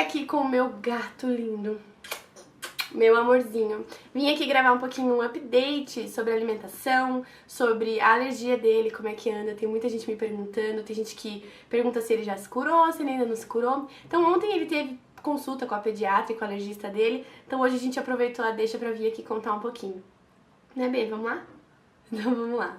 aqui com o meu gato lindo, meu amorzinho. Vim aqui gravar um pouquinho um update sobre a alimentação, sobre a alergia dele, como é que anda. Tem muita gente me perguntando, tem gente que pergunta se ele já se curou, se ele ainda não se curou. Então ontem ele teve consulta com a pediatra e com o alergista dele, então hoje a gente aproveitou a deixa pra vir aqui contar um pouquinho. Né, Bê? Vamos lá? Então vamos lá.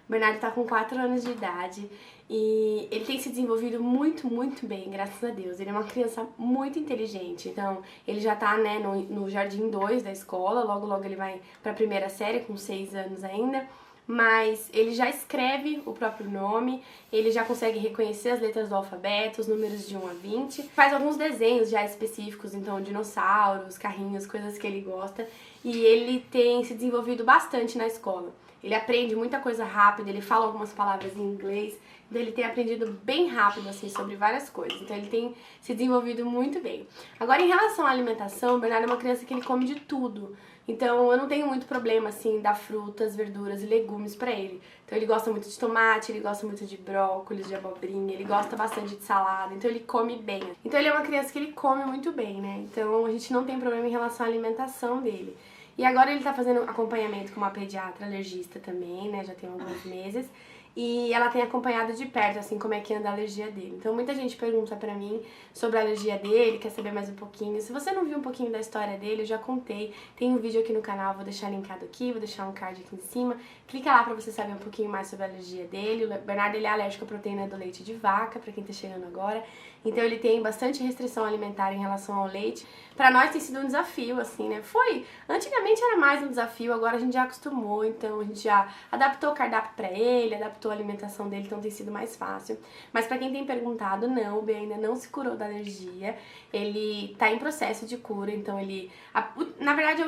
O Bernardo tá com 4 anos de idade e ele tem se desenvolvido muito bem, graças a Deus. Ele é uma criança muito inteligente, então ele já tá, né, no Jardim 2 da escola, logo ele vai pra primeira série, com 6 anos ainda. Mas ele já escreve o próprio nome, ele já consegue reconhecer as letras do alfabeto, os números de 1 a 20, faz alguns desenhos já específicos, então dinossauros, carrinhos, coisas que ele gosta, e ele tem se desenvolvido bastante na escola. Ele aprende muita coisa rápido, ele fala algumas palavras em inglês, então ele tem aprendido bem rápido assim sobre várias coisas, então ele tem se desenvolvido muito bem. Agora, em relação à alimentação, o Bernardo é uma criança que ele come de tudo. Então eu não tenho muito problema assim dar frutas, verduras e legumes pra ele. Então ele gosta muito de tomate, ele gosta muito de brócolis, de abobrinha, ele gosta bastante de salada, então ele come bem. Então ele é uma criança que ele come muito bem, né? Então a gente não tem problema em relação à alimentação dele. E agora ele tá fazendo acompanhamento com uma pediatra alergista também, né? Já tem alguns meses. E ela tem acompanhado de perto, assim, como é que anda a alergia dele. Então muita gente pergunta pra mim sobre a alergia dele, quer saber mais um pouquinho. Se você não viu um pouquinho da história dele, eu já contei. Tem um vídeo aqui no canal, vou deixar linkado aqui, vou deixar um card aqui em cima. Clica lá pra você saber um pouquinho mais sobre a alergia dele. O Bernardo, ele é alérgico à proteína do leite de vaca, pra quem tá chegando agora. Então ele tem bastante restrição alimentar em relação ao leite. Pra nós tem sido um desafio, assim, né? Antigamente era mais um desafio, agora a gente já acostumou, então a gente já adaptou o cardápio pra ele, adaptou a alimentação dele, então tem sido mais fácil. Mas pra quem tem perguntado, não, o B ainda não se curou da alergia, ele tá em processo de cura, então na verdade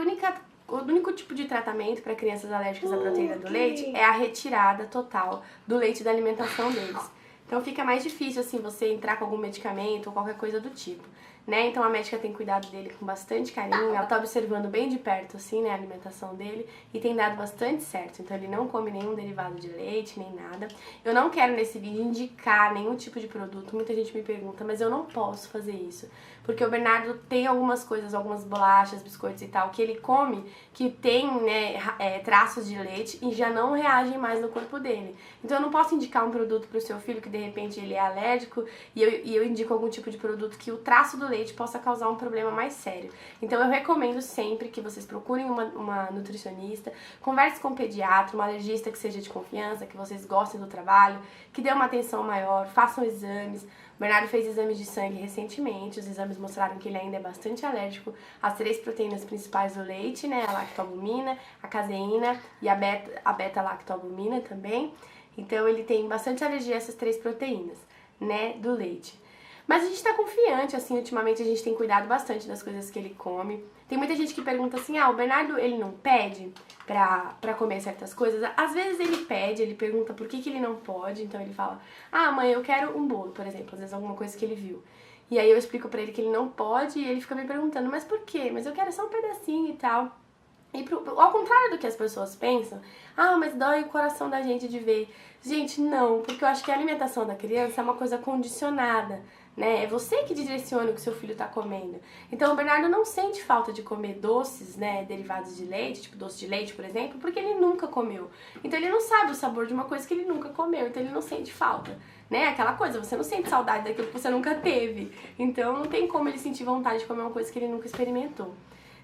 o único tipo de tratamento para crianças alérgicas à proteína do leite é a retirada total do leite da alimentação deles. Então fica mais difícil, assim, você entrar com algum medicamento ou qualquer coisa do tipo, né? Então a médica tem cuidado dele com bastante carinho, ela tá observando bem de perto, assim, né, a alimentação dele e tem dado bastante certo. Então ele não come nenhum derivado de leite, nem nada. Eu não quero nesse vídeo indicar nenhum tipo de produto, muita gente me pergunta, mas eu não posso fazer isso. Porque o Bernardo tem algumas coisas, algumas bolachas, biscoitos e tal, que ele come, que tem, né, traços de leite e já não reagem mais no corpo dele. Então eu não posso indicar um produto pro seu filho que de repente ele é alérgico e eu indico algum tipo de produto que o traço do leite possa causar um problema mais sério. Então eu recomendo sempre que vocês procurem uma nutricionista, converse com um pediatra, uma alergista que seja de confiança, que vocês gostem do trabalho, que dê uma atenção maior, façam exames. O Bernardo fez exames de sangue recentemente, os exames mostraram que ele ainda é bastante alérgico às 3 proteínas principais do leite, né, a lactoalbumina, a caseína e a beta-lactoalbumina também. Então ele tem bastante alergia a essas 3 proteínas, né, do leite. Mas a gente tá confiante, assim, ultimamente a gente tem cuidado bastante das coisas que ele come. Tem muita gente que pergunta assim, o Bernardo, ele não pede pra comer certas coisas? Às vezes ele pede, ele pergunta por que ele não pode, então ele fala, mãe, eu quero um bolo, por exemplo, às vezes alguma coisa que ele viu. E aí eu explico pra ele que ele não pode e ele fica me perguntando, mas por quê? Mas eu quero só um pedacinho e tal. E ao contrário do que as pessoas pensam, mas dói o coração da gente de ver. Gente, não, porque eu acho que a alimentação da criança é uma coisa condicionada, né? É você que direciona o que seu filho tá comendo. Então o Bernardo não sente falta de comer doces, né, derivados de leite, tipo doce de leite, por exemplo, porque ele nunca comeu. Então ele não sabe o sabor de uma coisa que ele nunca comeu, então ele não sente falta, né? Aquela coisa, você não sente saudade daquilo que você nunca teve. Então não tem como ele sentir vontade de comer uma coisa que ele nunca experimentou.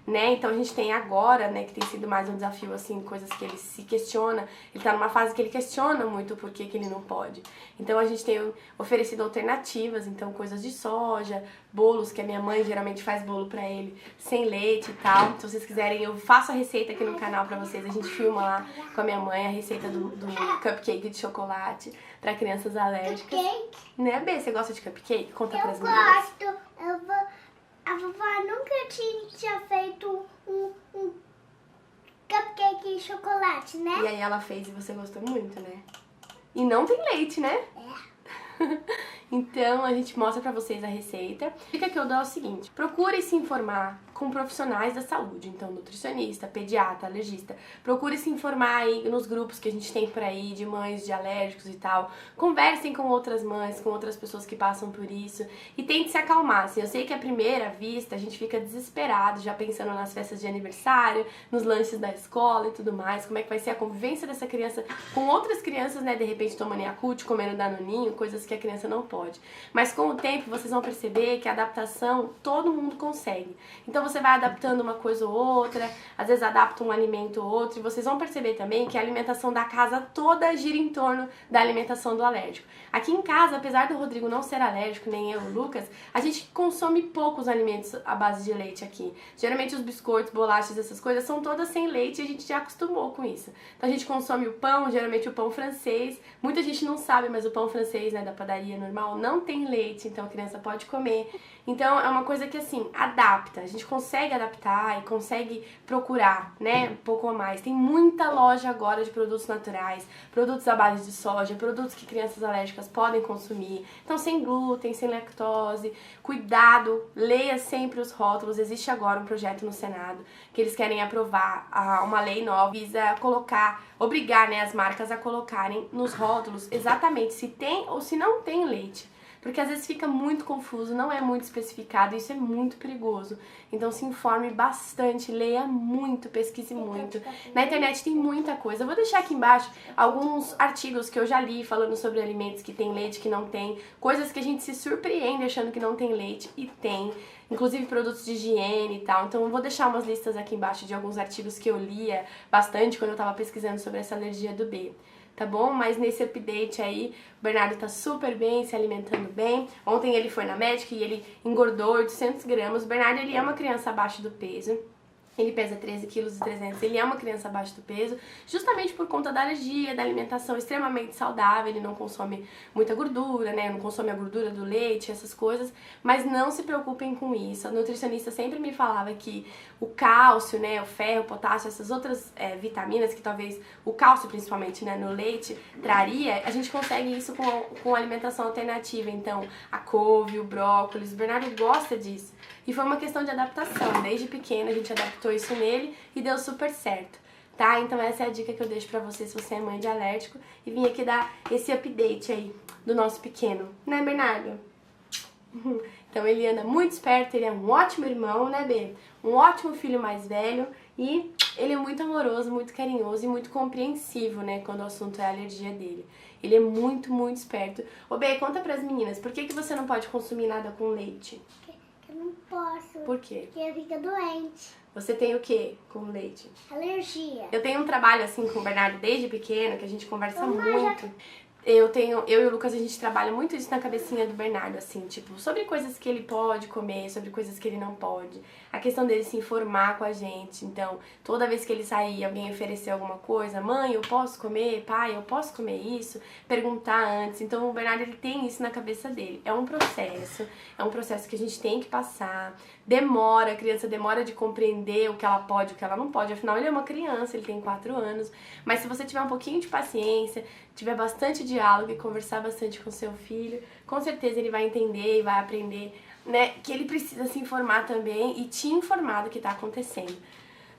Né? Então a gente tem agora, né, que tem sido mais um desafio, assim, coisas que ele se questiona, ele tá numa fase que ele questiona muito por que ele não pode. Então a gente tem oferecido alternativas, então coisas de soja, bolos, que a minha mãe geralmente faz bolo pra ele, sem leite e tal. Se vocês quiserem, eu faço a receita aqui no canal pra vocês, a gente filma lá com a minha mãe a receita do cupcake de chocolate pra crianças alérgicas. Cupcake? Né, Bê? Você gosta de cupcake? Conta pras Eu meninas. gosto, a vovó nunca tinha feito um cupcake de chocolate, né? E aí ela fez e você gostou muito, né? E não tem leite, né? Então a gente mostra pra vocês a receita. A dica que eu dou é o seguinte: procure se informar, com profissionais da saúde, então nutricionista, pediatra, alergista. Procure se informar aí nos grupos que a gente tem por aí de mães de alérgicos e tal. Conversem com outras mães, com outras pessoas que passam por isso e tente se acalmar. Assim, eu sei que à primeira vista a gente fica desesperado, já pensando nas festas de aniversário, nos lanches da escola e tudo mais, como é que vai ser a convivência dessa criança com outras crianças, né, de repente tomando Yakult, comendo danoninho, coisas que a criança não pode. Mas com o tempo vocês vão perceber que a adaptação todo mundo consegue. Então você vai adaptando uma coisa ou outra, às vezes adapta um alimento ou outro, e vocês vão perceber também que a alimentação da casa toda gira em torno da alimentação do alérgico. Aqui em casa, apesar do Rodrigo não ser alérgico, nem eu, o Lucas, a gente consome poucos alimentos à base de leite aqui. Geralmente os biscoitos, bolachas, essas coisas são todas sem leite e a gente já acostumou com isso. Então a gente consome o pão, geralmente o pão francês. Muita gente não sabe, mas o pão francês, né, da padaria normal não tem leite, então a criança pode comer. Então é uma coisa que assim, adapta. A gente consegue adaptar e consegue procurar, né, um pouco a mais. Tem muita loja agora de produtos naturais, produtos à base de soja, produtos que crianças alérgicas podem consumir. Então sem glúten, sem lactose. Cuidado, leia sempre os rótulos. Existe agora um projeto no Senado que eles querem aprovar uma lei nova, visa obrigar, né, as marcas a colocarem nos rótulos exatamente se tem ou se não tem leite. Porque às vezes fica muito confuso, não é muito especificado, e isso é muito perigoso. Então se informe bastante, leia muito, pesquise muito. Na internet tem muita coisa. Eu vou deixar aqui embaixo alguns artigos que eu já li falando sobre alimentos que tem leite, que não tem. Coisas que a gente se surpreende achando que não tem leite e tem. Inclusive produtos de higiene e tal. Então eu vou deixar umas listas aqui embaixo de alguns artigos que eu lia bastante quando eu tava pesquisando sobre essa alergia do B. Tá bom? Mas nesse update aí, o Bernardo tá super bem, se alimentando bem. Ontem ele foi na médica e ele engordou 800 gramas. O Bernardo, ele é uma criança abaixo do peso. Ele pesa 13,3 kg, ele é uma criança abaixo do peso, justamente por conta da alergia, da alimentação extremamente saudável, ele não consome muita gordura, né, não consome a gordura do leite, essas coisas, mas não se preocupem com isso. A nutricionista sempre me falava que o cálcio, né, o ferro, o potássio, essas outras vitaminas, que talvez o cálcio principalmente, né, no leite traria, a gente consegue isso com alimentação alternativa, então a couve, o brócolis, o Bernardo gosta disso. E foi uma questão de adaptação, desde pequeno a gente adaptou isso nele e deu super certo, tá? Então essa é a dica que eu deixo pra você se você é mãe de alérgico e vim aqui dar esse update aí do nosso pequeno, né, Bernardo? Então ele anda muito esperto, ele é um ótimo irmão, né, Bê? Um ótimo filho mais velho e ele é muito amoroso, muito carinhoso e muito compreensivo, né, quando o assunto é a alergia dele. Ele é muito, muito esperto. Ô, Bê, conta pras meninas, por que você não pode consumir nada com leite? Eu não posso. Por quê? Porque eu fico doente. Você tem o que com leite? Alergia. Eu tenho um trabalho assim com o Bernardo desde pequeno, que a gente conversa muito. Eu e o Lucas, a gente trabalha muito isso na cabecinha do Bernardo, assim, tipo, sobre coisas que ele pode comer, sobre coisas que ele não pode. A questão dele se informar com a gente. Então, toda vez que ele sair, alguém oferecer alguma coisa, mãe, eu posso comer? Pai, eu posso comer isso? Perguntar antes. Então, o Bernardo, ele tem isso na cabeça dele. É um processo que a gente tem que passar. Demora, a criança demora de compreender o que ela pode, o que ela não pode. Afinal, ele é uma criança, ele tem 4 anos. Mas se você tiver um pouquinho de paciência, tiver bastante diálogo e conversar bastante com seu filho, com certeza ele vai entender e vai aprender, né, que ele precisa se informar também e te informar do que tá acontecendo,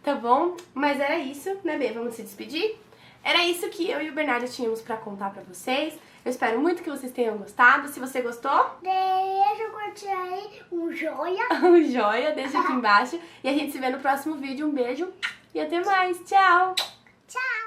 tá bom? Mas era isso, né, Bê? Vamos se despedir? Era isso que eu e o Bernardo tínhamos pra contar pra vocês. Eu espero muito que vocês tenham gostado. Se você gostou, deixa eu curtir aí um joia. um joia, deixa aqui embaixo. E a gente se vê no próximo vídeo. Um beijo e até mais. Tchau! Tchau!